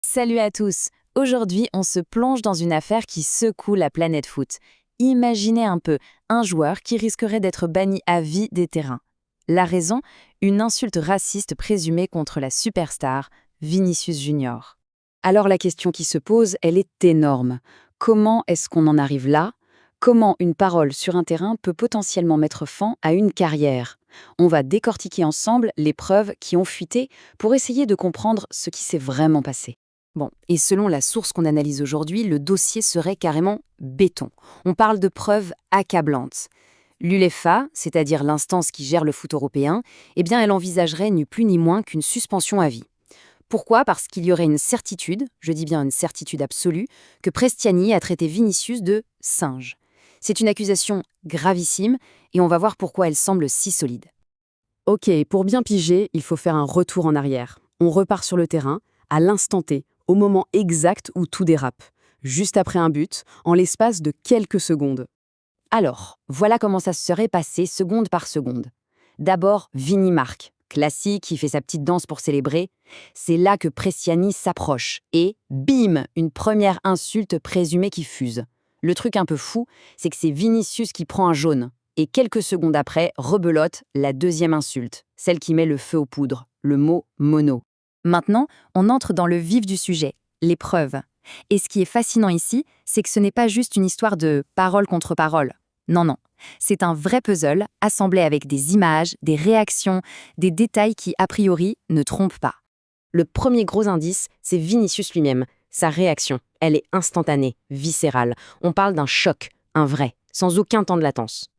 Salut à tous. Aujourd'hui, on se plonge dans une affaire qui secoue la planète foot. Imaginez un peu un joueur qui risquerait d'être banni à vie des terrains. La raison, une insulte raciste présumée contre la superstar Vinicius Junior. Alors la question qui se pose, elle est énorme. Comment est-ce qu'on en arrive là? Comment une parole sur un terrain peut potentiellement mettre fin à une carrière? On va décortiquer ensemble les preuves qui ont fuité pour essayer de comprendre ce qui s'est vraiment passé. Bon, et selon la source qu'on analyse aujourd'hui, le dossier serait carrément béton. On parle de preuves accablantes. L'UEFA, c'est-à-dire l'instance qui gère le foot européen, eh bien elle envisagerait ni plus ni moins qu'une suspension à vie. Pourquoi? Parce qu'il y aurait une certitude, je dis bien une certitude absolue, que Prestiani a traité Vinicius de singe. C'est une accusation gravissime et on va voir pourquoi elle semble si solide. Ok, pour bien piger, il faut faire un retour en arrière. On repart sur le terrain, à l'instant T, au moment exact où tout dérape. Juste après un but, en l'espace de quelques secondes. Alors, voilà comment ça se serait passé seconde par seconde. D'abord, Vini marque. Classique, il fait sa petite danse pour célébrer. C'est là que Prestiani s'approche et, bim, une première insulte présumée qui fuse. Le truc un peu fou, c'est que c'est Vinicius qui prend un jaune. Et quelques secondes après, rebelote la deuxième insulte, celle qui met le feu aux poudres, le mot mono. Maintenant, on entre dans le vif du sujet, les preuves. Et ce qui est fascinant ici, c'est que ce n'est pas juste une histoire de parole contre parole. Non, non. C'est un vrai puzzle assemblé avec des images, des réactions, des détails qui, a priori, ne trompent pas. Le premier gros indice, c'est Vinicius lui-même. Sa réaction, elle est instantanée, viscérale. On parle d'un choc, un vrai, sans aucun temps de latence.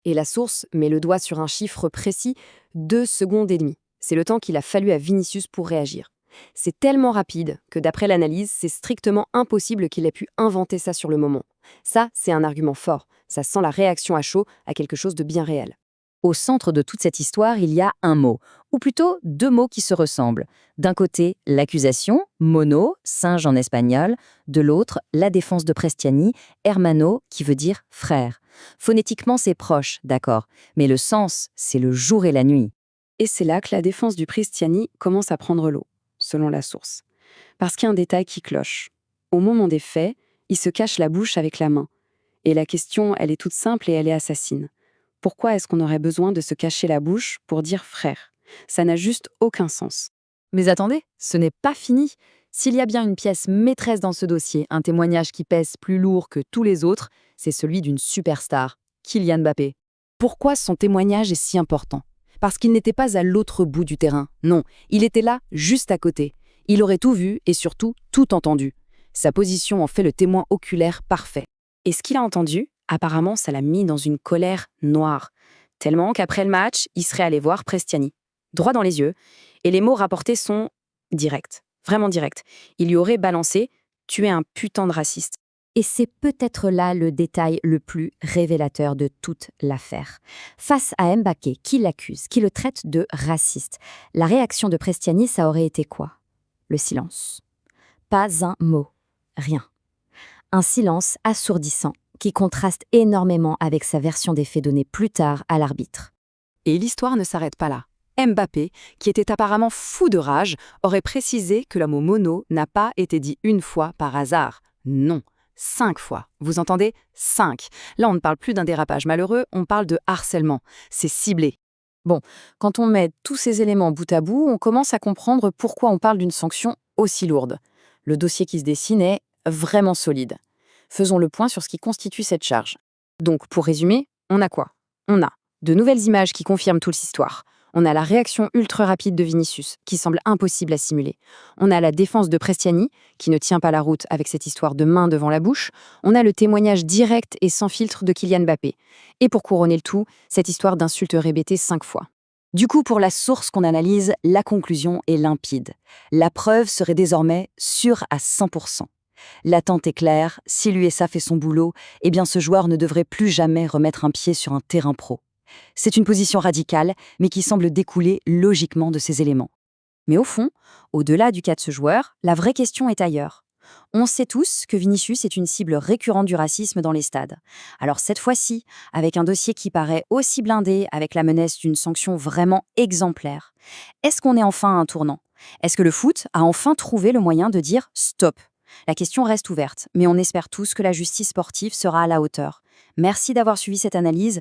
Et la source met le doigt sur un chiffre précis, 2 secondes et demie. C'est le temps qu'il a fallu à Vinicius pour réagir. C'est tellement rapide que d'après l'analyse, c'est strictement impossible qu'il ait pu inventer ça sur le moment. Ça, c'est un argument fort. Ça sent la réaction à chaud à quelque chose de bien réel. Au centre de toute cette histoire, il y a un mot, ou plutôt deux mots qui se ressemblent. D'un côté, l'accusation, mono, singe en espagnol, de l'autre, la défense de Prestiani, hermano, qui veut dire frère. Phonétiquement, c'est proche, d'accord, mais le sens, c'est le jour et la nuit. Et c'est là que la défense du Prestiani commence à prendre l'eau, selon la source. Parce qu'il y a un détail qui cloche. Au moment des faits, il se cache la bouche avec la main. Et la question, elle est toute simple et elle est assassine. Pourquoi est-ce qu'on aurait besoin de se cacher la bouche pour dire frère? Ça n'a juste aucun sens. Mais attendez, ce n'est pas fini. S'il y a bien une pièce maîtresse dans ce dossier, un témoignage qui pèse plus lourd que tous les autres, c'est celui d'une superstar, Kylian Mbappé. Pourquoi son témoignage est si important? Parce qu'il n'était pas à l'autre bout du terrain, non, il était là, juste à côté. Il aurait tout vu et surtout tout entendu. Sa position en fait le témoin oculaire parfait. Et ce qu'il a entendu, apparemment, ça l'a mis dans une colère noire. Tellement qu'après le match, il serait allé voir Prestiani, droit dans les yeux, et les mots rapportés sont directs, vraiment directs. Il lui aurait balancé « Tu es un putain de raciste ». Et c'est peut-être là le détail le plus révélateur de toute l'affaire. Face à Mbappé, qui l'accuse, qui le traite de raciste, la réaction de Prestiani, ça aurait été quoi? Le silence. Pas un mot. Rien. Un silence assourdissant qui contraste énormément avec sa version des faits donnée plus tard à l'arbitre. Et l'histoire ne s'arrête pas là. Mbappé, qui était apparemment fou de rage, aurait précisé que le mot mono n'a pas été dit une fois par hasard. Non, 5 fois. Vous entendez? 5. Là, on ne parle plus d'un dérapage malheureux, on parle de harcèlement. C'est ciblé. Bon, quand on met tous ces éléments bout à bout, on commence à comprendre pourquoi on parle d'une sanction aussi lourde. Le dossier qui se dessine est vraiment solide. Faisons le point sur ce qui constitue cette charge. Donc, pour résumer, on a quoi? On a de nouvelles images qui confirment toute l'histoire. On a la réaction ultra rapide de Vinicius, qui semble impossible à simuler. On a la défense de Prestiani, qui ne tient pas la route avec cette histoire de main devant la bouche. On a le témoignage direct et sans filtre de Kylian Mbappé. Et pour couronner le tout, cette histoire d'insulte répétée 5 fois. Du coup, pour la source qu'on analyse, la conclusion est limpide. La preuve serait désormais sûre à 100%. L'attente est claire, si l'USA fait son boulot, eh bien ce joueur ne devrait plus jamais remettre un pied sur un terrain pro. C'est une position radicale, mais qui semble découler logiquement de ces éléments. Mais au fond, au-delà du cas de ce joueur, la vraie question est ailleurs. On sait tous que Vinicius est une cible récurrente du racisme dans les stades. Alors cette fois-ci, avec un dossier qui paraît aussi blindé, avec la menace d'une sanction vraiment exemplaire, est-ce qu'on est enfin à un tournant? Est-ce que le foot a enfin trouvé le moyen de dire stop? La question reste ouverte, mais on espère tous que la justice sportive sera à la hauteur. Merci d'avoir suivi cette analyse.